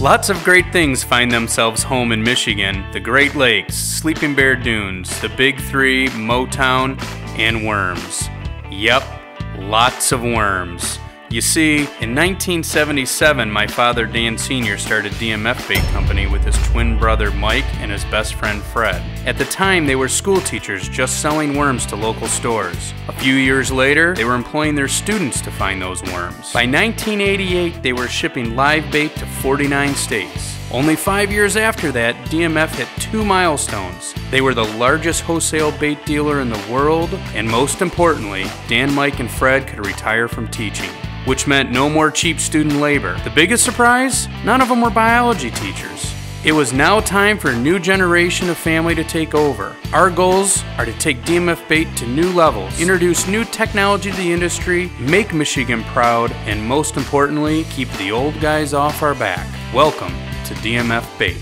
Lots of great things find themselves home in Michigan. The Great Lakes, Sleeping Bear Dunes, the Big Three, Motown, and worms. Yep, lots of worms. You see, in 1977, my father Dan Sr. started DMF Bait Company with his twin brother Mike and his best friend Fred. At the time, they were school teachers just selling worms to local stores. A few years later, they were employing their students to find those worms. By 1988, they were shipping live bait to 49 states. Only 5 years after that, DMF hit 2 milestones. They were the largest wholesale bait dealer in the world, and most importantly, Dan, Mike, and Fred could retire from teaching, which meant no more cheap student labor. The biggest surprise? None of them were biology teachers. It was now time for a new generation of family to take over. Our goals are to take DMF Bait to new levels, introduce new technology to the industry, make Michigan proud, and most importantly, keep the old guys off our back. Welcome to DMF Bait.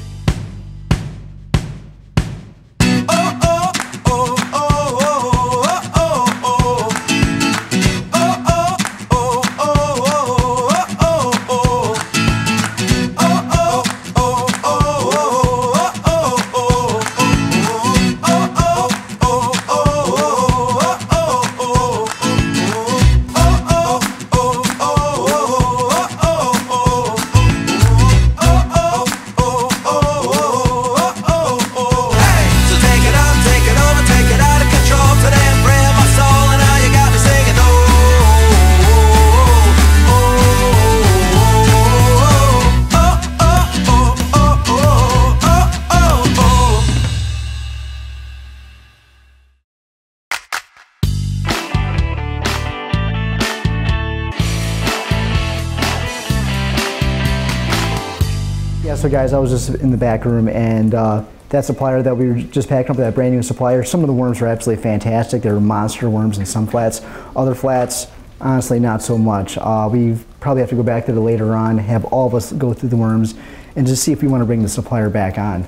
Yeah, so guys, I was just in the back room, and that supplier that we were just packing up, that brand new supplier, some of the worms were absolutely fantastic. They were monster worms in some flats. Other flats, honestly, not so much. We probably have to go back there later on, have all of us go through the worms, and just see if we want to bring the supplier back on.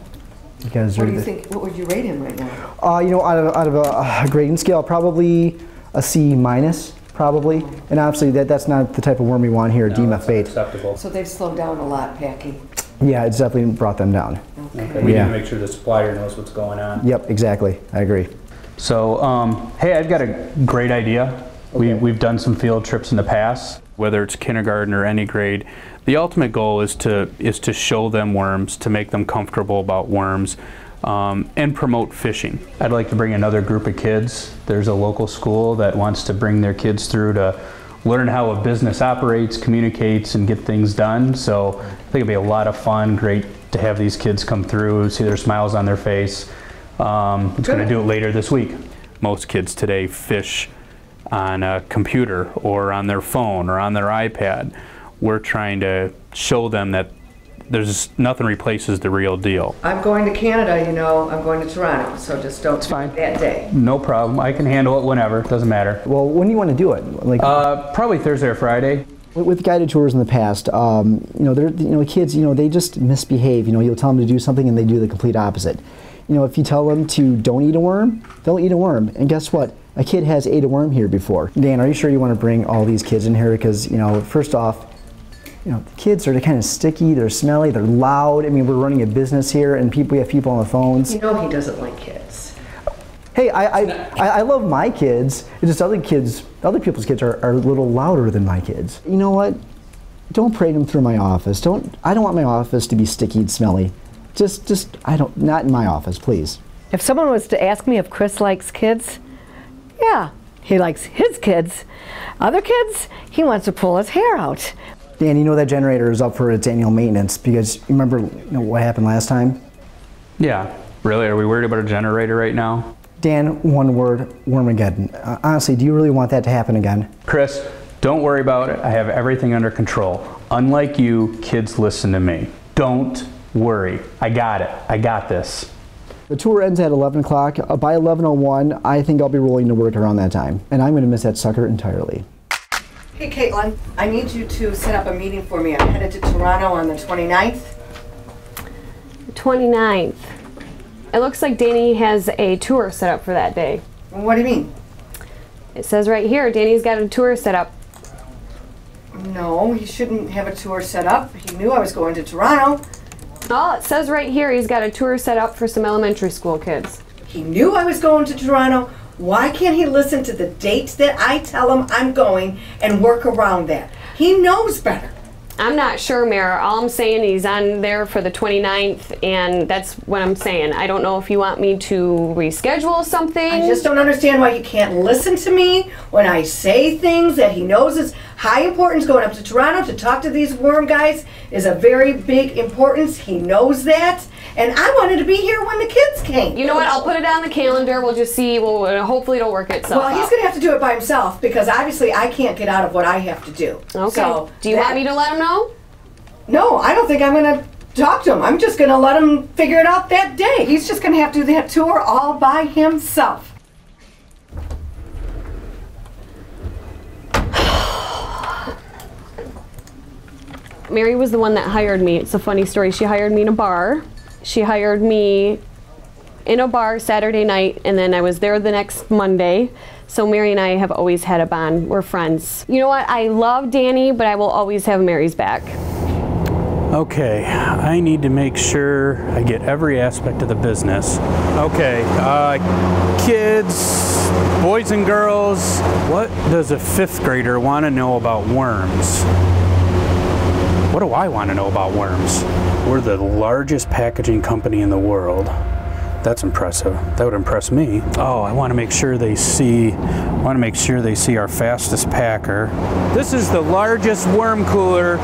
Because what do you think? What would you rate him right now? You know, out of a grading scale, probably a C minus. Probably, and obviously that's not the type of worm we want here at DMF Bait. Acceptable. So they've slowed down a lot packing. Yeah, it's definitely brought them down. Okay. We need to make sure the supplier knows what's going on. Yep, exactly. I agree. So, hey, I've got a great idea. Okay. We've done some field trips in the past. Whether it's kindergarten or any grade, the ultimate goal is to show them worms, to make them comfortable about worms, and promote fishing. I'd like to bring another group of kids. There's a local school that wants to bring their kids through to learn how a business operates, communicates, and get things done. So I think it'd be a lot of fun, great to have these kids come through, see their smiles on their face. It's going to do it later this week. Most kids today fish on a computer or on their phone or on their iPad. We're trying to show them that there's nothing replaces the real deal. I'm going to Canada, you know, I'm going to Toronto, so just don't It's fine. that day. No problem. I can handle it whenever. Doesn't matter. Well, when do you want to do it? Like, probably Thursday or Friday. with guided tours in the past, kids, they just misbehave. You'll tell them to do something and they do the complete opposite. If you tell them to don't eat a worm, they'll eat a worm. And guess what? A kid has ate a worm here before. Dan, are you sure you want to bring all these kids in here? Because, first off, the kids are kind of sticky, they're smelly, they're loud. I mean, we're running a business here, and we have people on the phones. You know he doesn't like kids. Hey, I love my kids. It's just other people's kids are a little louder than my kids. You know what? Don't parade them through my office. I don't want my office to be sticky and smelly. Not in my office, please. If someone was to ask me if Chris likes kids, yeah, he likes his kids. Other kids, he wants to pull his hair out. Dan, that generator is up for its annual maintenance because you remember what happened last time? Yeah. Really? Are we worried about a generator right now? Dan, one word, Wormageddon. Honestly, do you really want that to happen again? Chris, don't worry about it. I have everything under control. Unlike you, kids listen to me. Don't worry. I got it. I got this. The tour ends at 11 o'clock. By 11:01, I think I'll be rolling to work around that time. And I'm going to miss that sucker entirely. Hey, Caitlin, I need you to set up a meeting for me. I'm headed to Toronto on the 29th. 29th. It looks like Danny has a tour set up for that day. What do you mean? It says right here, Danny's got a tour set up. No, he shouldn't have a tour set up. He knew I was going to Toronto. Oh, it says right here he's got a tour set up for some elementary school kids. He knew I was going to Toronto. Why can't he listen to the dates that I tell him I'm going and work around that? He knows better. I'm not sure, Mayor. All I'm saying, he's on there for the 29th, and that's what I'm saying. I don't know if you want me to reschedule something. I just don't understand why he can't listen to me when I say things that he knows is high importance. Going up to Toronto to talk to these worm guys is a very big importance. He knows that. And I wanted to be here when the kids came. You know what? I'll put it on the calendar. We'll just see. Hopefully it'll work itself Well, he's out. going to have to do it by himself because obviously I can't get out of what I have to do. Okay. So do you want me to let him know? No, I don't think I'm going to talk to him. I'm just going to let him figure it out that day. He's just going to have to do that tour all by himself. Mary was the one that hired me. It's a funny story. She hired me in a bar. She hired me in a bar Saturday night, and then I was there the next Monday. So Mary and I have always had a bond. We're friends. You know what? I love Danny, but I will always have Mary's back. Okay, I need to make sure I get every aspect of the business. Okay, kids, boys and girls, what does a 5th grader want to know about worms? What do I want to know about worms? We're the largest packaging company in the world. That's impressive. That would impress me. Oh, I want to make sure they see our fastest packer. This is the largest worm cooler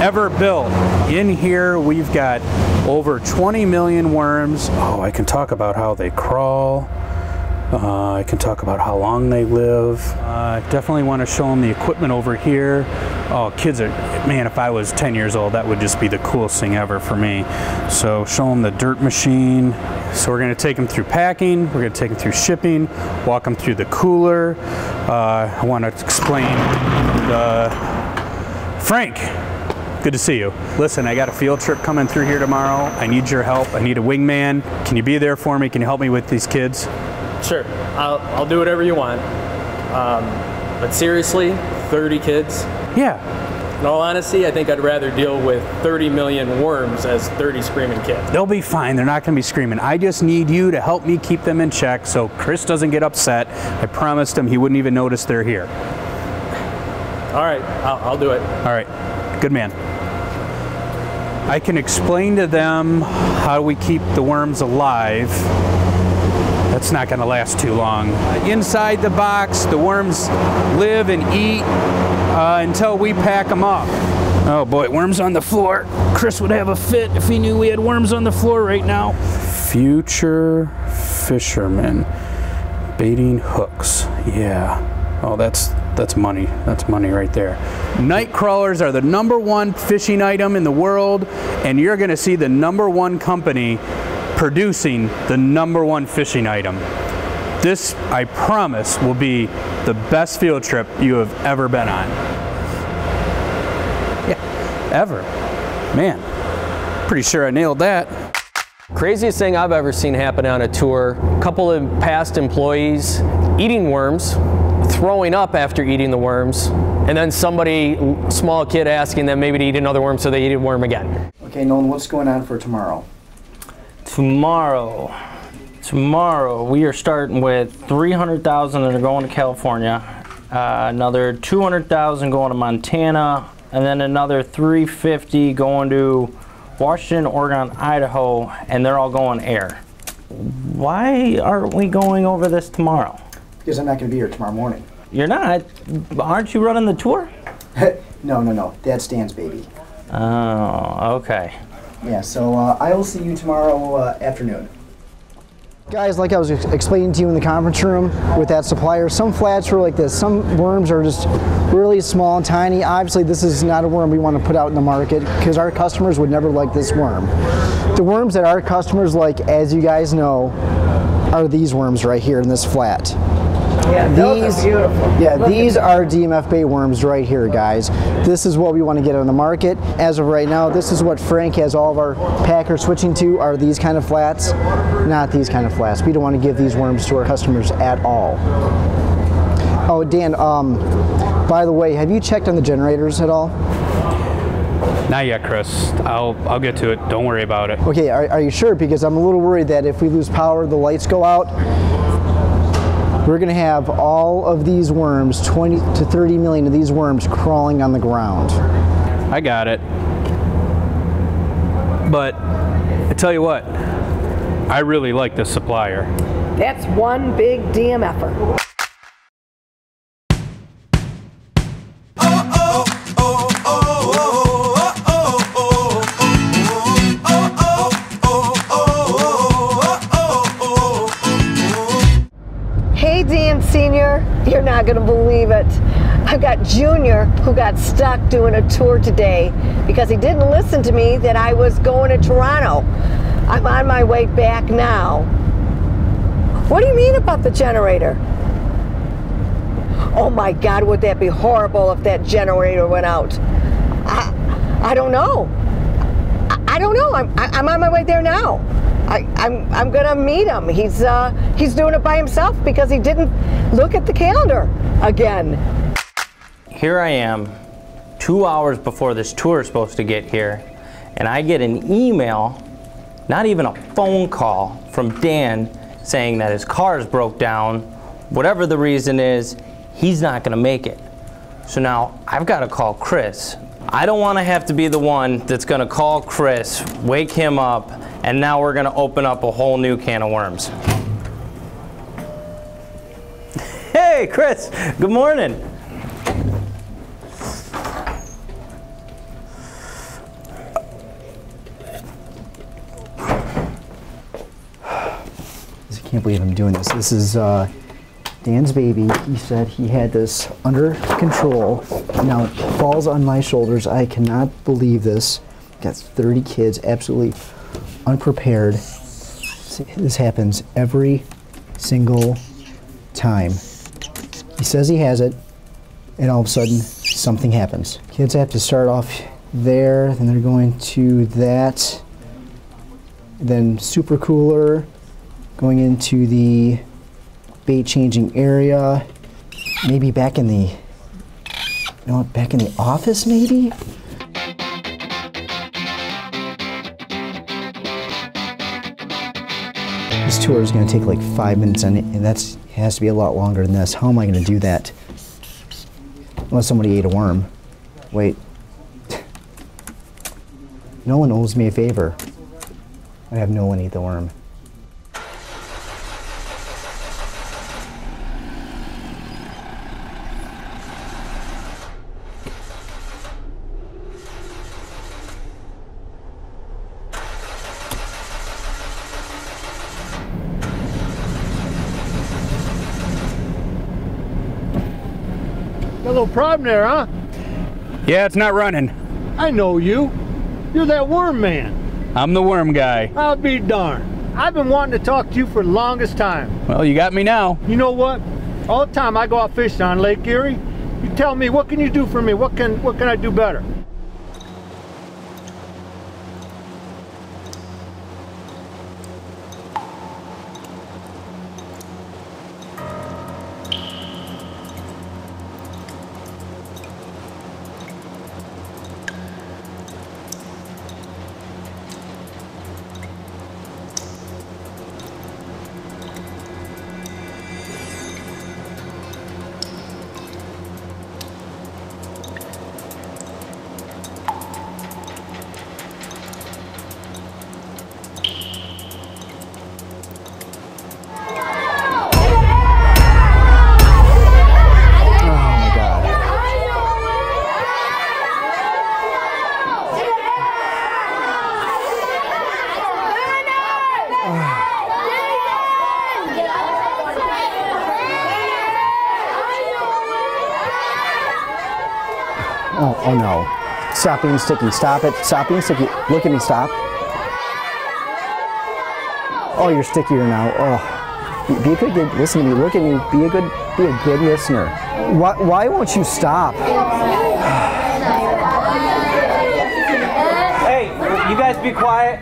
ever built. In here, we've got over 20 million worms. Oh, I can talk about how they crawl. I can talk about how long they live. I definitely want to show them the equipment over here. Oh, kids are, man, if I was 10 years old, that would just be the coolest thing ever for me. So show them the dirt machine. So we're going to take them through packing, we're going to take them through shipping, walk them through the cooler. I want to explain Frank, good to see you. Listen, I got a field trip coming through here tomorrow. I need your help. I need a wingman. Can you be there for me? Can you help me with these kids? Sure, I'll do whatever you want. But seriously, 30 kids? Yeah. In all honesty, I think I'd rather deal with 30 million worms as 30 screaming kids. They'll be fine. They're not going to be screaming. I just need you to help me keep them in check so Chris doesn't get upset. I promised him he wouldn't even notice they're here. All right, I'll do it. All right, good man. I can explain to them how we keep the worms alive. That's not going to last too long. Inside the box, the worms live and eat until we pack them up. Oh boy, worms on the floor. Chris would have a fit if he knew we had worms on the floor right now. Future fishermen baiting hooks. Yeah. Oh, that's money. That's money right there. Night crawlers are the #1 fishing item in the world, and you're going to see the #1 company producing the #1 fishing item. This, I promise, will be the best field trip you have ever been on. Yeah, ever. Man, pretty sure I nailed that. Craziest thing I've ever seen happen on a tour, a couple of past employees eating worms, throwing up after eating the worms, and then somebody, small kid, asking them maybe to eat another worm, so they eat a worm again. Okay, Nolan, what's going on for tomorrow? Tomorrow we are starting with 300,000 that are going to California, another 200,000 going to Montana, and then another 350 going to Washington, Oregon, Idaho, and they're all going air. Why aren't we going over this tomorrow? Because I'm not going to be here tomorrow morning. You're not? Aren't you running the tour? No. That's Dan's baby. Oh, okay. Yeah, so I will see you tomorrow afternoon. Guys, like I was explaining to you in the conference room with that supplier, some flats are like this. Some worms are just really small and tiny. Obviously, this is not a worm we want to put out in the market because our customers would never like this worm. The worms that our customers like, as you guys know, are these worms right here in this flat. Yeah, those are beautiful. Yeah, these are DMF Bait worms right here, guys. This is what we want to get on the market. As of right now, this is what Frank has all of our packers switching to, are these kind of flats, not these kind of flats. We don't want to give these worms to our customers at all. Oh, Dan, by the way, have you checked on the generators at all? Not yet, Chris. I'll get to it. Don't worry about it. Okay, are you sure? Because I'm a little worried that if we lose power, the lights go out, we're going to have all of these worms, 20 to 30 million of these worms crawling on the ground. I got it. But I tell you what, I really like this supplier. That's one big DMFer. Hey, Dan Senior, you're not going to believe it. I've got Junior who got stuck doing a tour today because he didn't listen to me that I was going to Toronto. I'm on my way back now. What do you mean about the generator? Oh my God, would that be horrible if that generator went out? I don't know. I don't know. I'm on my way there now. I'm gonna meet him. He's doing it by himself because he didn't look at the calendar again. Here I am, 2 hours before this tour is supposed to get here, and I get an email, not even a phone call, from Dan saying that his car's broke down. Whatever the reason is, he's not gonna make it. So now I've got to call Chris. I don't want to have to be the one that's gonna call Chris, wake him up, and now we're gonna open up a whole new can of worms. Hey, Chris, good morning. I can't believe I'm doing this. This is Dan's baby. He said he had this under control. Now it falls on my shoulders. I cannot believe this. Got 30 kids, absolutely unprepared. This happens every single time. He says he has it, and all of a sudden something happens. Kids have to start off there, then they're going to that, then super cooler, going into the bait changing area, maybe back in the, back in the office maybe? This tour is going to take like 5 minutes and that has to be a lot longer than this. How am I going to do that? Unless somebody ate a worm. Wait. Nolan owes me a favor. I have Nolan eat the worm. Got a little problem there, huh? Yeah, it's not running. I know you. You're that worm man. I'm the worm guy. I'll be darned. I've been wanting to talk to you for the longest time. Well, you got me now. You know what? All the time I go out fishing on Lake Erie, you tell me, what can you do for me? What can I do better? Oh no. Stop being sticky. Stop it. Stop being sticky. Look at me. Stop. Oh, you're stickier now. Oh. Be a good kid. Listen to me. Look at me. Be a good listener. Why won't you stop? Hey, you guys be quiet.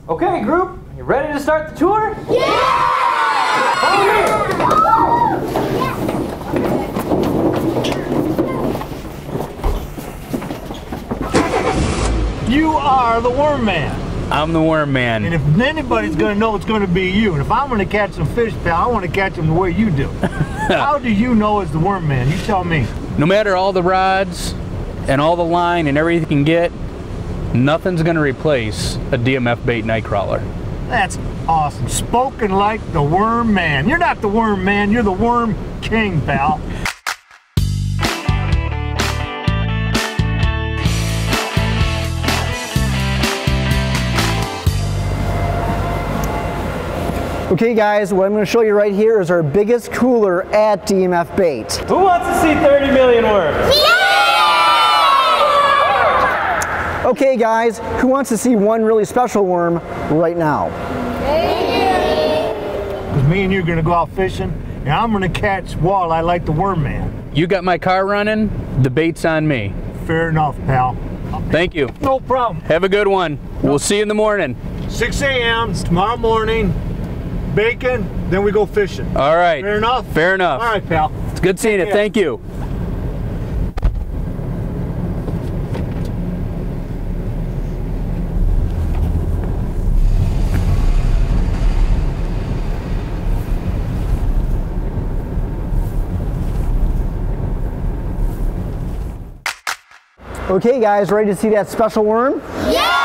Okay, group, you ready to start the tour? Yeah! Follow me! You are the worm man. I'm the worm man. And if anybody's going to know, it's going to be you. And if I'm going to catch some fish, pal, I want to catch them the way you do. How do you know as the worm man? You tell me. No matter all the rods and all the line and everything you can get, nothing's going to replace a DMF Bait night crawler. That's awesome. Spoken like the worm man. You're not the worm man, you're the worm king, pal. Okay guys, what I'm going to show you right here is our biggest cooler at DMF Bait. Who wants to see 30 million worms? Okay guys, who wants to see one really special worm right now? Because me and you are going to go out fishing, and I'm going to catch walleye like the worm man. You got my car running, the bait's on me. Fair enough, pal. Thank you. No problem. Have a good one. We'll see you in the morning. 6 a.m. tomorrow morning, bacon, then we go fishing. All right. Fair enough? Fair enough. All right, pal. It's good seeing you. Thank you. Okay guys, ready to see that special worm? Yeah!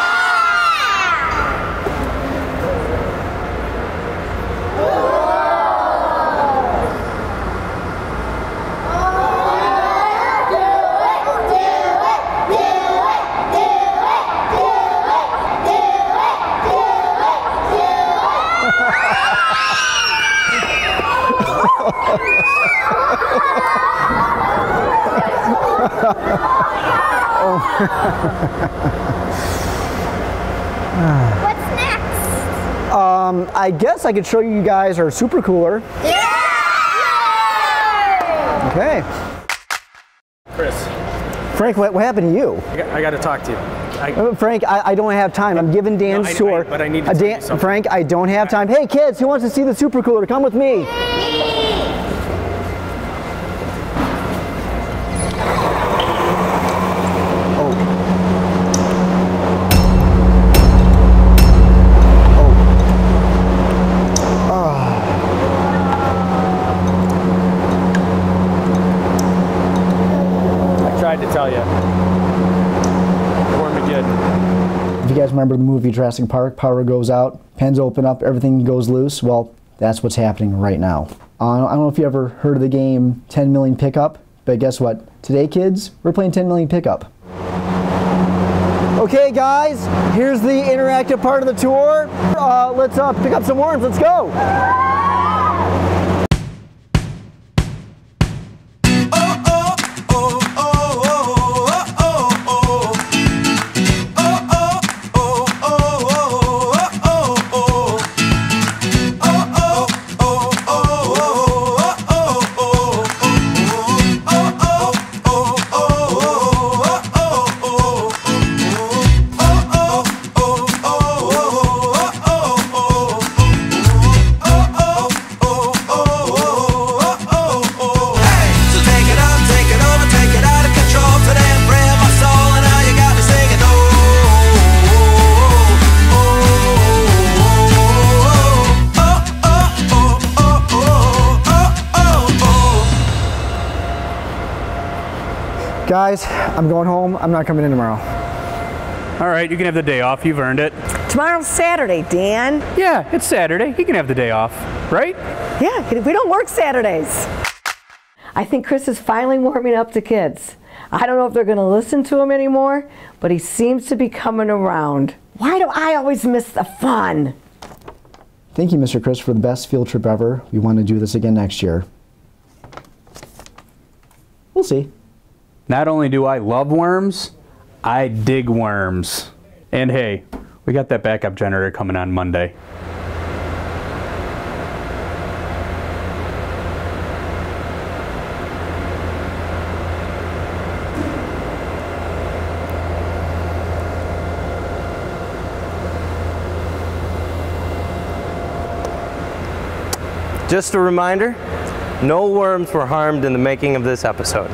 What's next? I guess I could show you guys our super cooler. Yeah! Okay. Chris, Frank, what happened to you? I got to talk to you. Frank, I don't have time. I'm giving Dan's tour. But I need to tell you something. Frank, I don't have time. Hey kids, who wants to see the super cooler? Come with me. To tell you. If you guys remember the movie Jurassic Park, power goes out, pens open up, everything goes loose. Well, that's what's happening right now. I don't know if you ever heard of the game 10 Million Pickup, but guess what? Today, kids, we're playing 10 Million Pickup. Okay, guys, here's the interactive part of the tour. Let's pick up some worms. Let's go. Guys, I'm going home. I'm not coming in tomorrow. All right, you can have the day off. You've earned it. Tomorrow's Saturday, Dan. Yeah, it's Saturday. You can have the day off, right? Yeah, we don't work Saturdays. I think Chris is finally warming up to kids. I don't know if they're going to listen to him anymore, but he seems to be coming around. Why do I always miss the fun? Thank you, Mr. Chris, for the best field trip ever. We want to do this again next year. We'll see. Not only do I love worms, I dig worms. And hey, we got that backup generator coming on Monday. Just a reminder, no worms were harmed in the making of this episode.